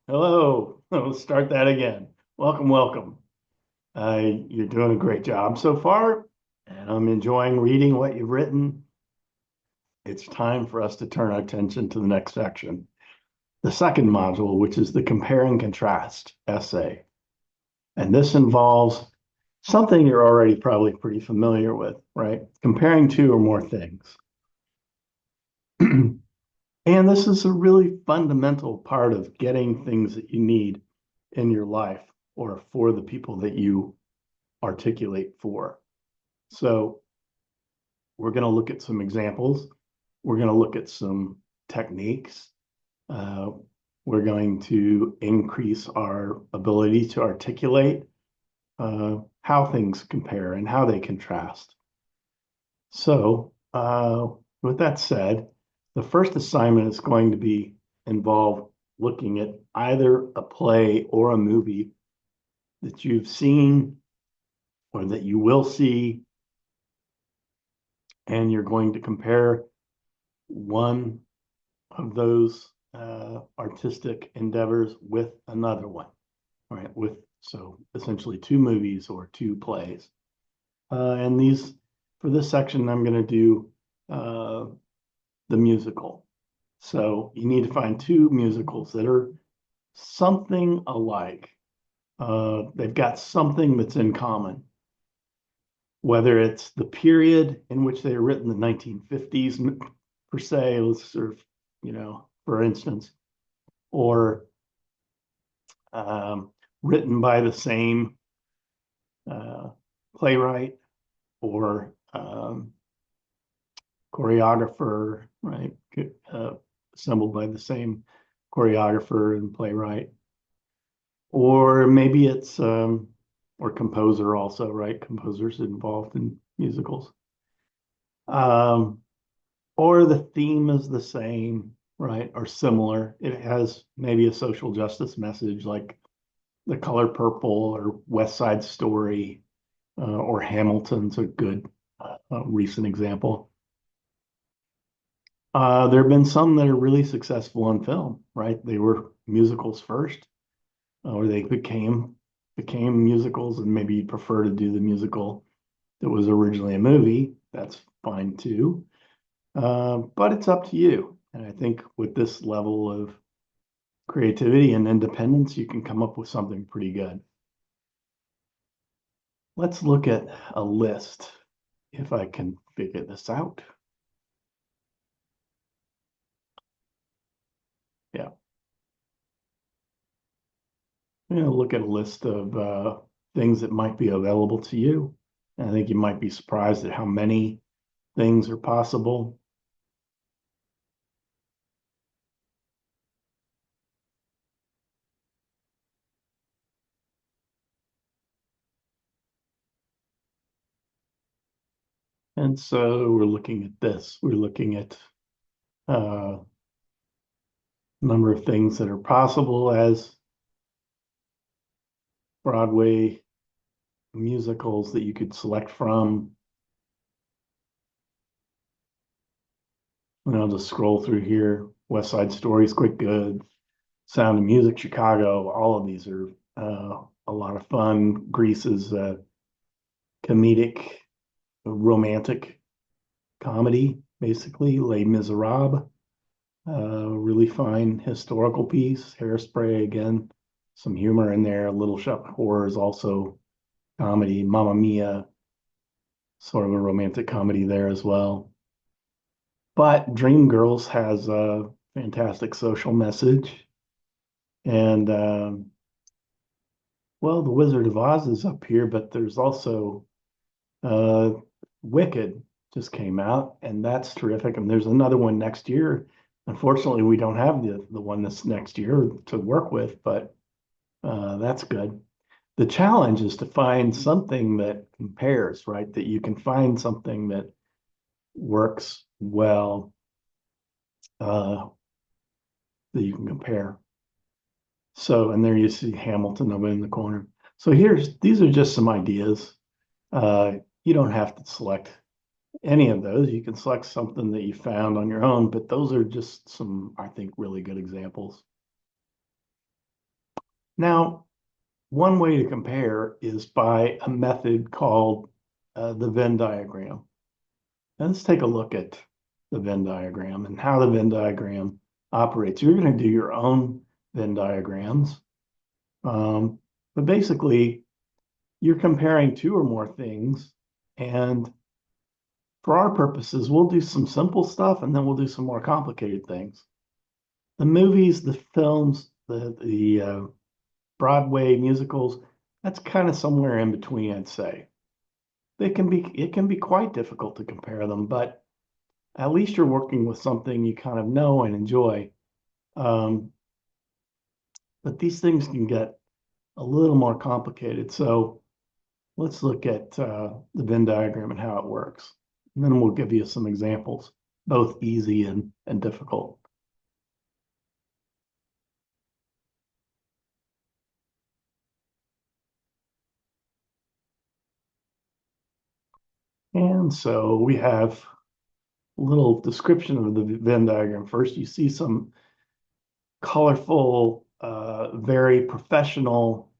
Hello. Let's start that again. Welcome, welcome. You're doing a great job so far, and I'm enjoying reading what you've written. It's time for us to turn our attention to the next section, the second module, which is the compare and contrast essay. And this involves something you're already probably pretty familiar with, right? Comparing two or more things. And this is a really fundamental part of getting things that you need in your life or for the people that you articulate for. So we're going to look at some examples. We're going to look at some techniques. Uh, we're going to increase our ability to articulate how things compare and how they contrast. So with that said, the first assignment is going to be involve looking at either a play or a movie that you've seen or that you will see, and you're going to compare one of those artistic endeavors with another one, right? With so essentially two movies or two plays. And these for this section, I'm going to do the musical. So you need to find two musicals that are something alike. They've got something that's in common, whether it's the period in which they were written, the 1950s per se, sort of, for instance, or written by the same uh, playwright or choreographer, right? Assembled by the same choreographer and playwright. Or maybe it's or composer also, right? Composers involved in musicals. Um, or the theme is the same, right? Or similar. It has maybe a social justice message like The Color Purple or West Side Story or Hamilton's a good recent example. There have been some that are really successful on film, right? They were musicals first, or they became musicals, and maybe you prefer to do the musical that was originally a movie. That's fine too. But it's up to you. And I think with this level of creativity and independence, you can come up with something pretty good. Let's look at a list if I can figure this out. Yeah, I'm going to look at a list of things that might be available to you. And I think you might be surprised at how many things are possible. And so we're looking at this. We're looking at a number of things that are possible as Broadway musicals that you could select from. And I'll just scroll through here. West Side Story is quite good. Sound of Music, Chicago. All of these are a lot of fun. Grease is a comedic, romantic comedy, basically. Les Miserables, really fine historical piece. Hairspray, again, some humor in there. Little Shop of Horrors, also comedy. Mamma Mia, sort of a romantic comedy there as well. But Dreamgirls has a fantastic social message. And well, The Wizard of Oz is up here, but there's also uh, Wicked just came out, and that's terrific. And there's another one next year. Unfortunately, we don't have the one this next year to work with, but that's good. The challenge is to find something that compares, right? That you can find something that works well, uh, that you can compare. So, and there you see Hamilton over in the corner. So these are just some ideas. You don't have to select any of those. You can select something that you found on your own, but those are just some, I think, really good examples. Now, one way to compare is by a method called the Venn diagram. And let's take a look at the Venn diagram and how the Venn diagram operates. You're going to do your own Venn diagrams. But basically, you're comparing two or more things. And for our purposes, we'll do some simple stuff and then we'll do some more complicated things. The movies, the films, the Broadway musicals, that's kind of somewhere in between, I'd say. It can be quite difficult to compare them, but at least you're working with something you kind of know and enjoy. Um, but these things can get a little more complicated. So let's look at the Venn diagram and how it works. And then we'll give you some examples, both easy and difficult. And so we have a little description of the Venn diagram. First, you see some colorful, very professional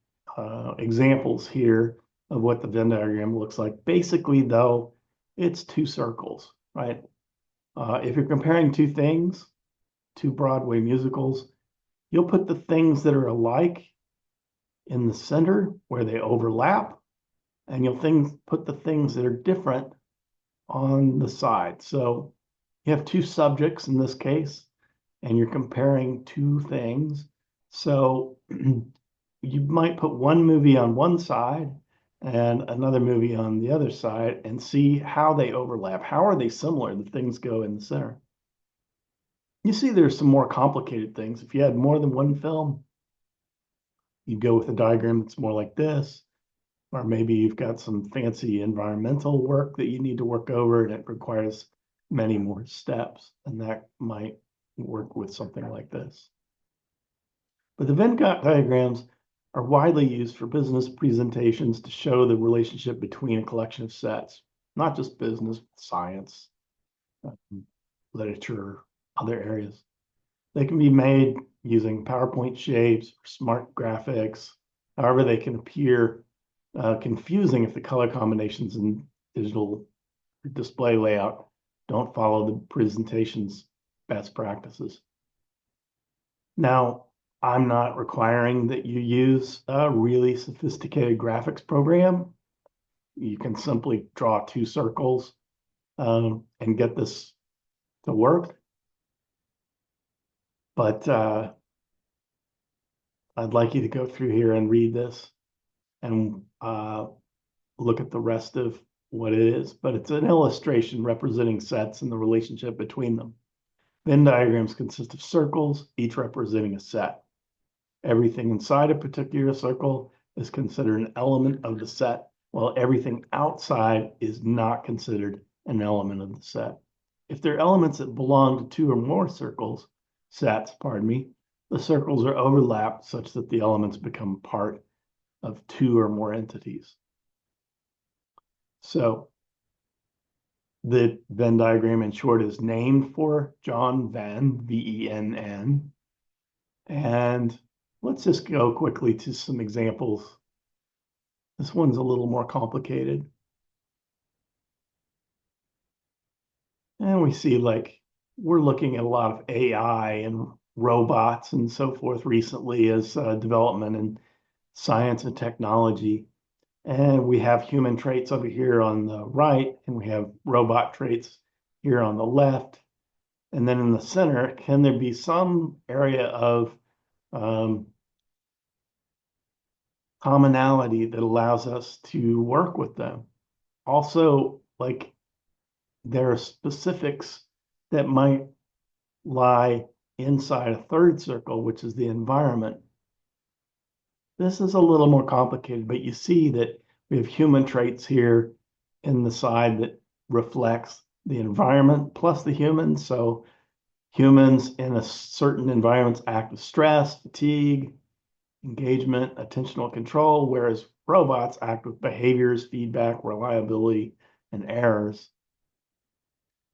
examples here of what the Venn diagram looks like. Basically, though, it's two circles, right? If you're comparing two things, two Broadway musicals, you'll put the things that are alike in the center where they overlap, and you'll put the things that are different on the side. So you have two subjects in this case, and you're comparing two things. So you might put one movie on one side and another movie on the other side and see how they overlap. How are they similar? The things go in the center. You see, there's some more complicated things. If you had more than one film, you'd go with a diagram that's more like this. Or maybe you've got some fancy environmental work that you need to work over and it requires many more steps. And that might work with something like this. But the Venn diagrams are widely used for business presentations to show the relationship between a collection of sets, not just business, science, literature, other areas. They can be made using PowerPoint shapes, smart graphics. However, they can appear confusing if the color combinations and digital display layout don't follow the presentation's best practices. Now, I'm not requiring that you use a really sophisticated graphics program. You can simply draw two circles and get this to work. But I'd like you to go through here and read this and look at the rest of what it is. But it's an illustration representing sets and the relationship between them. Venn diagrams consist of circles, each representing a set. Everything inside a particular circle is considered an element of the set, while everything outside is not considered an element of the set. If there are elements that belong to two or more sets, the circles are overlapped such that the elements become part of two or more entities. So the Venn diagram in short is named for John Venn, V-E-N-N. And let's just go quickly to some examples. This one's a little more complicated. And we see like we're looking at a lot of AI and robots and so forth recently as development in science and technology. And we have human traits over here on the right, and we have robot traits here on the left. And then in the center, can there be some area of commonality that allows us to work with them? Also, like there are specifics that might lie inside a third circle, which is the environment. This is a little more complicated, but you see that we have human traits here in the side that reflects the environment plus the humans. So humans in a certain environments act with stress, fatigue, engagement, attentional control, whereas robots act with behaviors, feedback, reliability, and errors.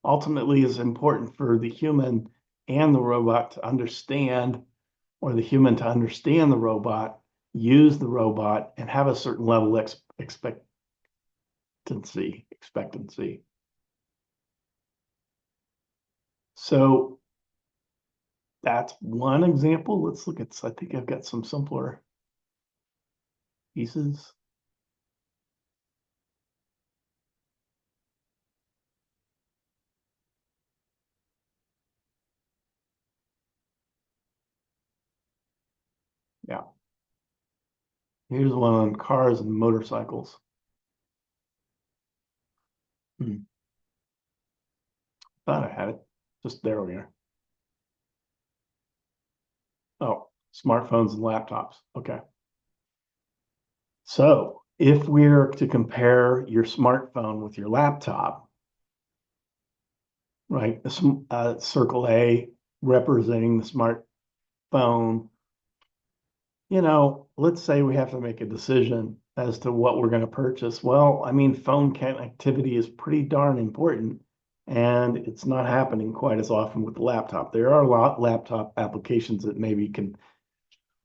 Ultimately, it's important for the human and the robot to understand, or the human to understand the robot use the robot, and have a certain level of expectancy. So that's one example. Let's look at, I think I've got some simpler pieces. Yeah. Here's one on cars and motorcycles. Thought I had it. Just there we are. Oh, smartphones and laptops. Okay. So if we're to compare your smartphone with your laptop, right? Circle A representing the smartphone. Let's say we have to make a decision as to what we're going to purchase. Well, I mean, phone connectivity is pretty darn important, and it's not happening quite as often with the laptop. There are a lot of laptop applications that maybe can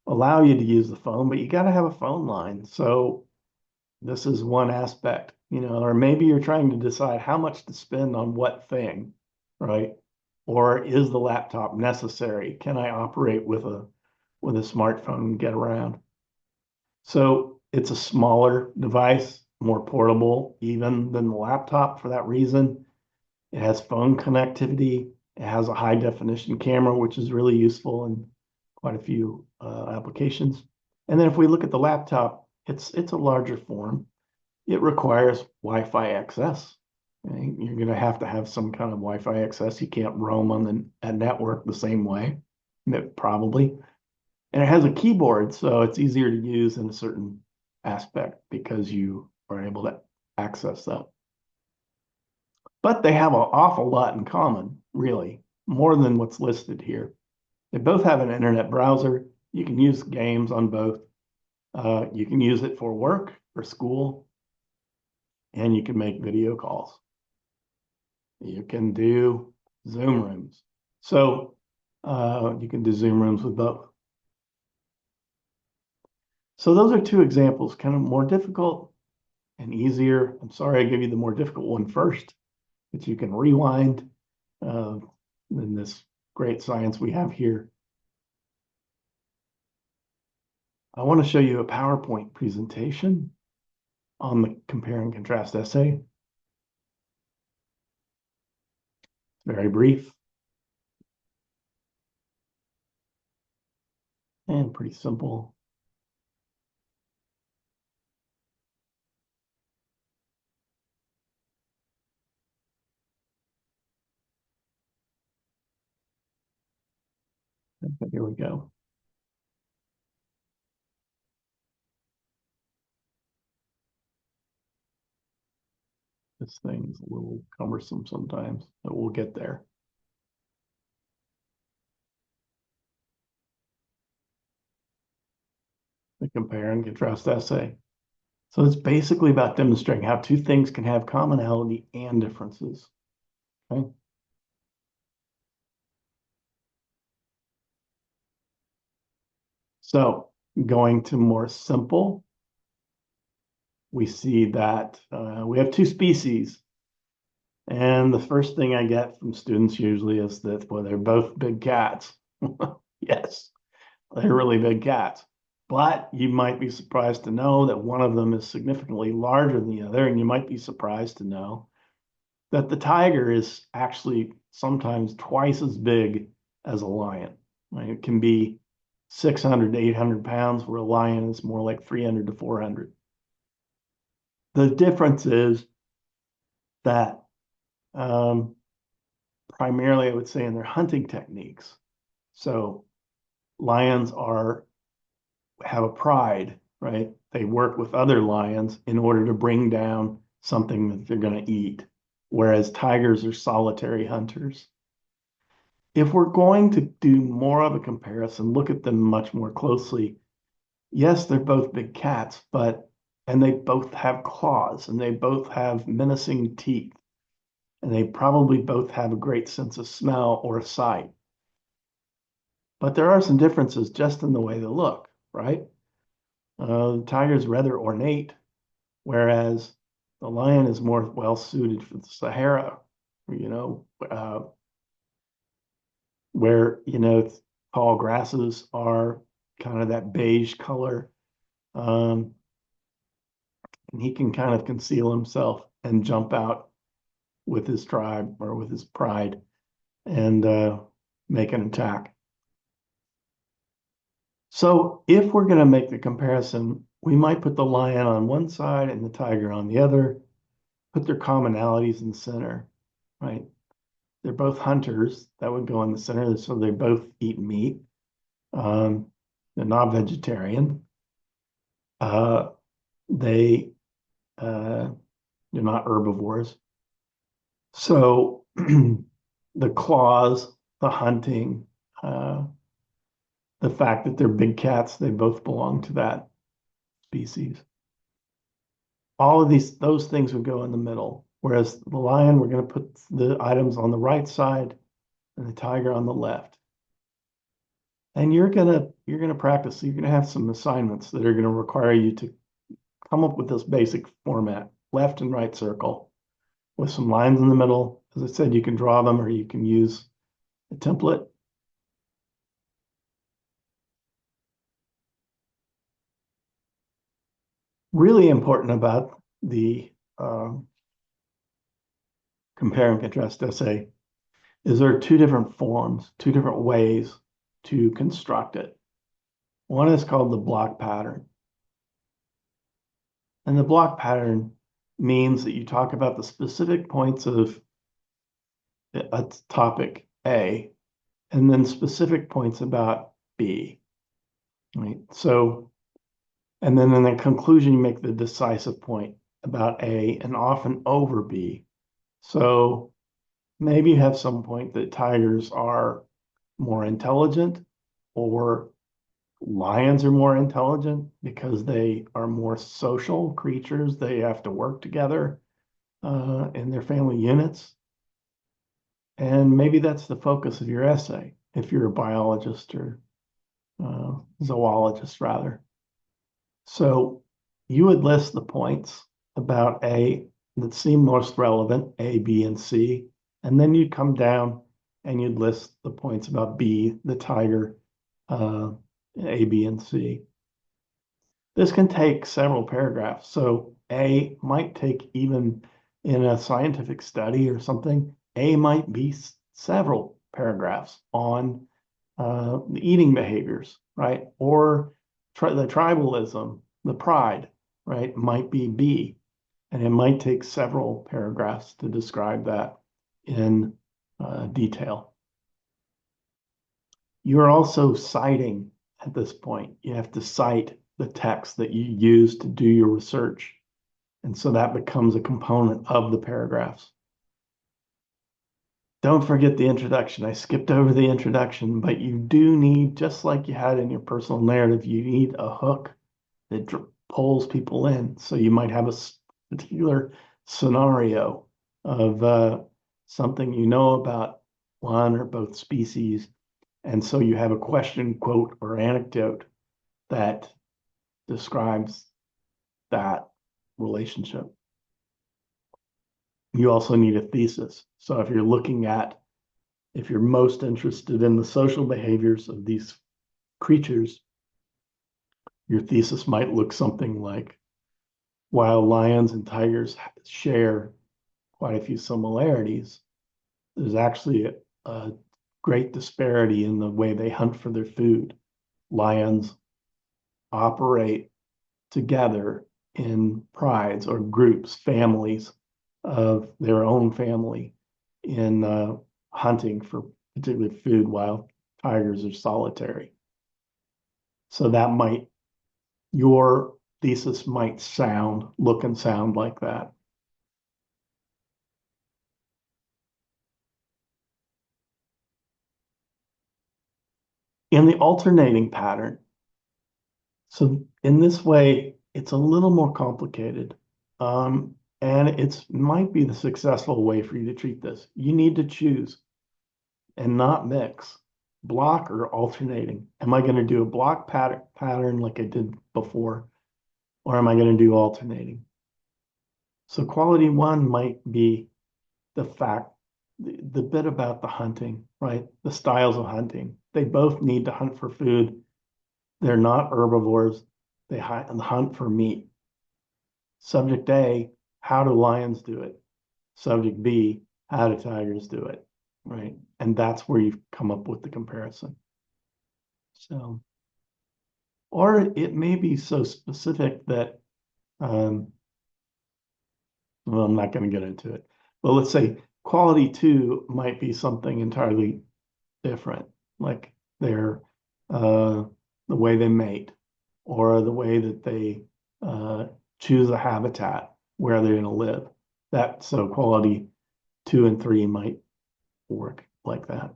allow you to use the phone, but you got to have a phone line. So this is one aspect, or maybe you're trying to decide how much to spend on what thing, right? Or is the laptop necessary? Can I operate with a smartphone and get around? So it's a smaller device, more portable even than the laptop for that reason. It has phone connectivity. It has a high definition camera, which is really useful in quite a few applications. And then if we look at the laptop, it's a larger form. It requires Wi-Fi access. Right? You're going to have some kind of Wi-Fi access. You can't roam on a network the same way, probably. And it has a keyboard, so it's easier to use in a certain aspect because you are able to access that. But they have an awful lot in common, really, more than what's listed here. They both have an internet browser. You can use games on both. You can use it for work, for school, and you can make video calls. You can do Zoom rooms. So you can do Zoom rooms with both. So those are two examples, kind of more difficult and easier. I'm sorry I gave you the more difficult one first, but you can rewind in this great science we have here. I want to show you a PowerPoint presentation on the compare and contrast essay. Very brief and pretty simple. But here we go. This thing's a little cumbersome sometimes, but we'll get there. The compare and contrast essay. So it's basically about demonstrating how two things can have commonality and differences. Okay. So going to more simple, we see that we have two species. And the first thing I get from students usually is that, well, they're both big cats. Yes, they're really big cats. But you might be surprised to know that one of them is significantly larger than the other. And you might be surprised to know that the tiger is actually sometimes twice as big as a lion. Right? It can be 600 to 800 pounds, where a lion is more like 300 to 400. The difference is that primarily, I would say, in their hunting techniques. So lions have a pride, right? They work with other lions in order to bring down something that they're going to eat, whereas tigers are solitary hunters. If we're going to do more of a comparison, look at them much more closely. Yes, they're both big cats, and they both have claws and they both have menacing teeth. And they probably both have a great sense of smell or sight. But there are some differences just in the way they look, right? The tiger is rather ornate, whereas the lion is more well suited for the Sahara, you know, where, tall grasses are kind of that beige color. And he can kind of conceal himself and jump out with his tribe or with his pride and make an attack. So if we're going to make the comparison, we might put the lion on one side and the tiger on the other, put their commonalities in the center, right? They're both hunters. That would go in the center. So they both eat meat. They're not vegetarian. They're not herbivores. So the claws, the hunting, the fact that they're big cats, they both belong to that species. All of those things would go in the middle. Whereas the lion, we're going to put the items on the right side and the tiger on the left. And you're gonna practice. You're gonna have some assignments that are going to require you to come up with this basic format, left and right circle, with some lines in the middle. As I said, you can draw them or you can use a template. Really important about the compare and contrast essay is there are two different forms, two different ways to construct it. One is called the block pattern. And the block pattern means that you talk about the specific points of a topic A, and then specific points about B, right? So, and then in the conclusion, you make the decisive point about A and often over B. So maybe you have some point that tigers are more intelligent or lions are more intelligent because they are more social creatures. They have to work together in their family units. And maybe that's the focus of your essay, if you're a biologist or zoologist, rather. So you would list the points about A that seem most relevant, A, B, and C. And then you'd come down and you'd list the points about B, the tiger, A, B, and C. This can take several paragraphs. So A might take, even in a scientific study or something, A might be several paragraphs on the eating behaviors, right? Or the tribalism, the pride, right, might be B. And it might take several paragraphs to describe that in detail. You're also citing at this point. You have to cite the text that you use to do your research. And so that becomes a component of the paragraphs. Don't forget the introduction. I skipped over the introduction, but you do need, just like you had in your personal narrative, you need a hook that pulls people in. So you might have a particular scenario of something you know about one or both species. And so you have a question, quote, or anecdote that describes that relationship. You also need a thesis. So if you're most interested in the social behaviors of these creatures, your thesis might look something like, while lions and tigers share quite a few similarities, there's actually a great disparity in the way they hunt for their food. Lions operate together in prides or groups, families of their own family in hunting for particular food, while tigers are solitary. So your thesis might look and sound like that. In the alternating pattern, so in this way, it's a little more complicated. And it might be the successful way for you to treat this. You need to choose and not mix block or alternating. Am I going to do a block pattern like I did before, or am I going to do alternating? So quality one might be the bit about the hunting, right? The styles of hunting. They both need to hunt for food. They're not herbivores. They hunt for meat. Subject A, how do lions do it? Subject B, how do tigers do it? Right. And that's where you come up with the comparison. So, or it may be so specific that, well, I'm not going to get into it. But let's say quality two might be something entirely different, like their the way they mate, or the way that they choose a habitat where they're going to live. That so quality two and three might work like that.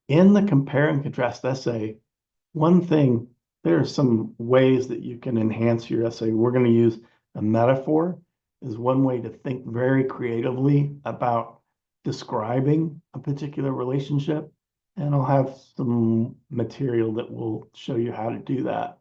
In the compare and contrast essay, one thing, there are some ways that you can enhance your essay. We're going to use a metaphor is one way to think very creatively about describing a particular relationship. And I'll have some material that will show you how to do that.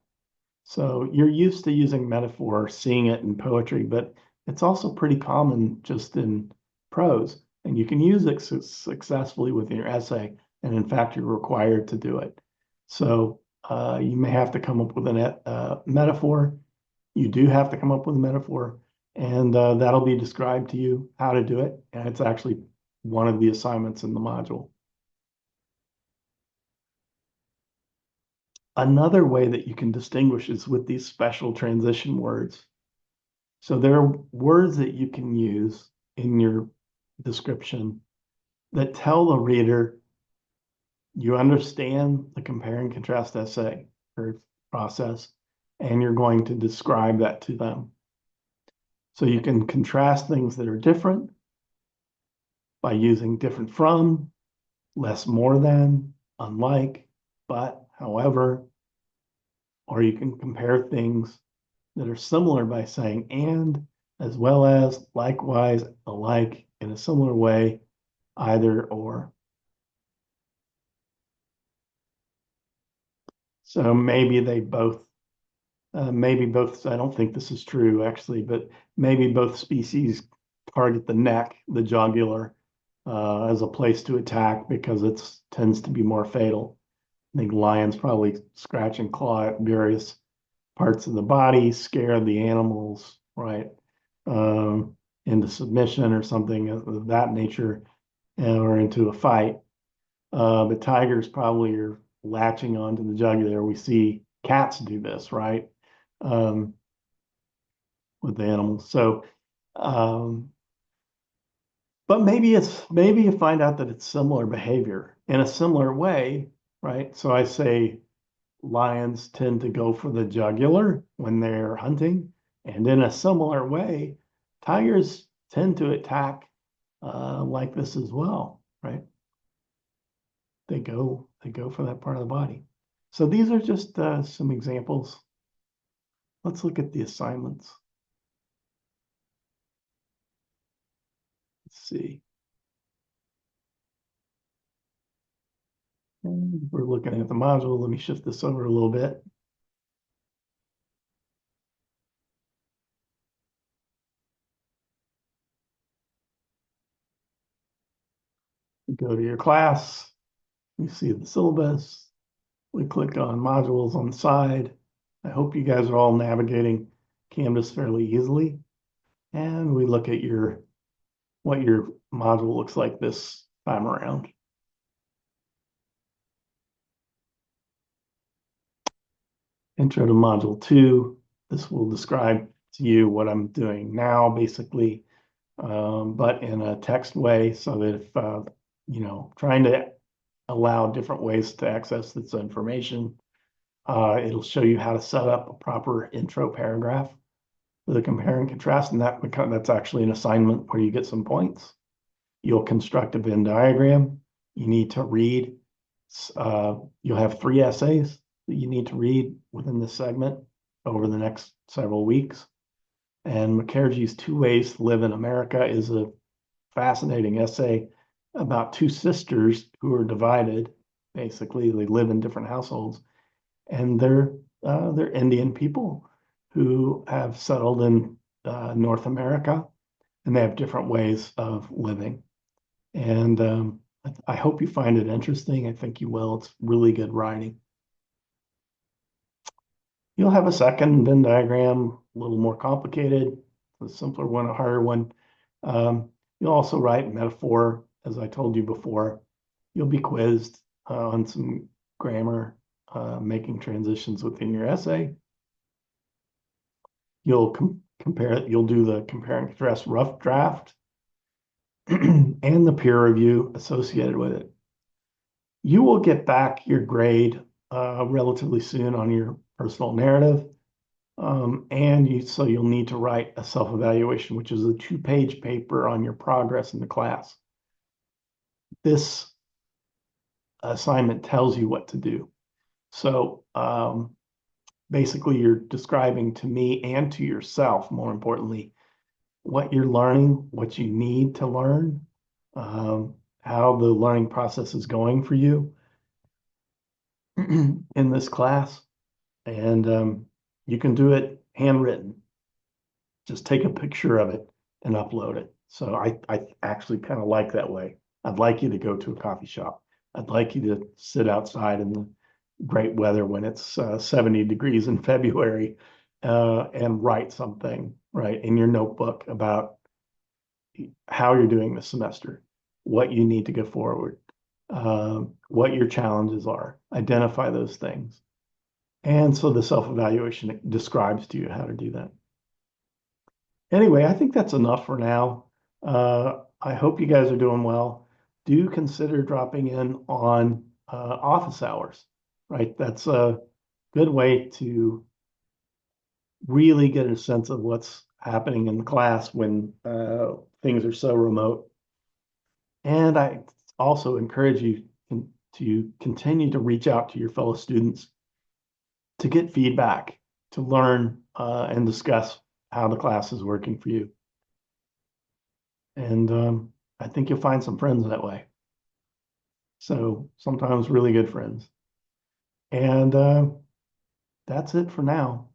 So you're used to using metaphor, seeing it in poetry, but it's also pretty common just in prose. And you can use it successfully with your essay. And in fact, you're required to do it. So you may have to come up with a metaphor. You do have to come up with a metaphor, and that'll be described to you how to do it. And it's actually one of the assignments in the module. Another way that you can distinguish is with these special transition words. So there are words that you can use in your description that tell the reader you understand the compare and contrast essay or process, and you're going to describe that to them. So you can contrast things that are different by using different from, less, more than, unlike, but, however, or you can compare things that are similar by saying and, as well as, likewise, alike, in a similar way, either or. So maybe they both, I don't think this is true actually, but maybe both species target the neck, the jugular, as a place to attack because it tends to be more fatal. I think lions probably scratch and claw at various parts of the body, scare the animals, right, into submission or something of that nature, or into a fight. But tigers probably are latching onto the jugular. We see cats do this, right, with the animals. So, but maybe you find out that it's similar behavior in a similar way, right? So I say lions tend to go for the jugular when they're hunting, and in a similar way, tigers tend to attack like this as well, right? They go for that part of the body. So these are just some examples. Let's look at the assignments. Let's see. And we're looking at the module. Let me shift this over a little bit. Go to your class. You see the syllabus. We click on modules on the side. I hope you guys are all navigating Canvas fairly easily. And we look at what your module looks like this time around. Intro to Module 2. This will describe to you what I'm doing now, basically, but in a text way, so that if, trying to allow different ways to access this information. It'll show you how to set up a proper intro paragraph for the compare and contrast, and that's actually an assignment where you get some points. You'll construct a Venn diagram. You need to read. You'll have 3 essays that you need to read within this segment over the next several weeks. And Mukherjee's 2 Ways to Live in America is a fascinating essay about 2 sisters who are divided basically. They live in different households, and they're Indian people who have settled in North America, and they have different ways of living. And I hope you find it interesting. I think you will. It's really good writing. You'll have a second Venn diagram, a little more complicated, a simpler one, a harder one. You'll also write metaphor, as I told you before. You'll be quizzed on some grammar, making transitions within your essay. You'll compare it. You'll do the compare and contrast rough draft and the peer review associated with it. You will get back your grade relatively soon on your personal narrative. So you'll need to write a self-evaluation, which is a 2-page paper on your progress in the class. This assignment tells you what to do. So basically, you're describing to me and to yourself, more importantly, what you're learning, what you need to learn, how the learning process is going for you in this class. And you can do it handwritten. Just take a picture of it and upload it. So I actually kind of like that way. I'd like you to go to a coffee shop. I'd like you to sit outside in the great weather when it's 70 degrees in February and write something, right, in your notebook about how you're doing this semester, what you need to go forward, what your challenges are. Identify those things. And so the self-evaluation describes to you how to do that. Anyway, I think that's enough for now. I hope you guys are doing well. Do consider dropping in on office hours, right? That's a good way to really get a sense of what's happening in the class when things are so remote. And I also encourage you to continue to reach out to your fellow students to get feedback, to learn and discuss how the class is working for you. And I think you'll find some friends that way. So sometimes really good friends. And that's it for now.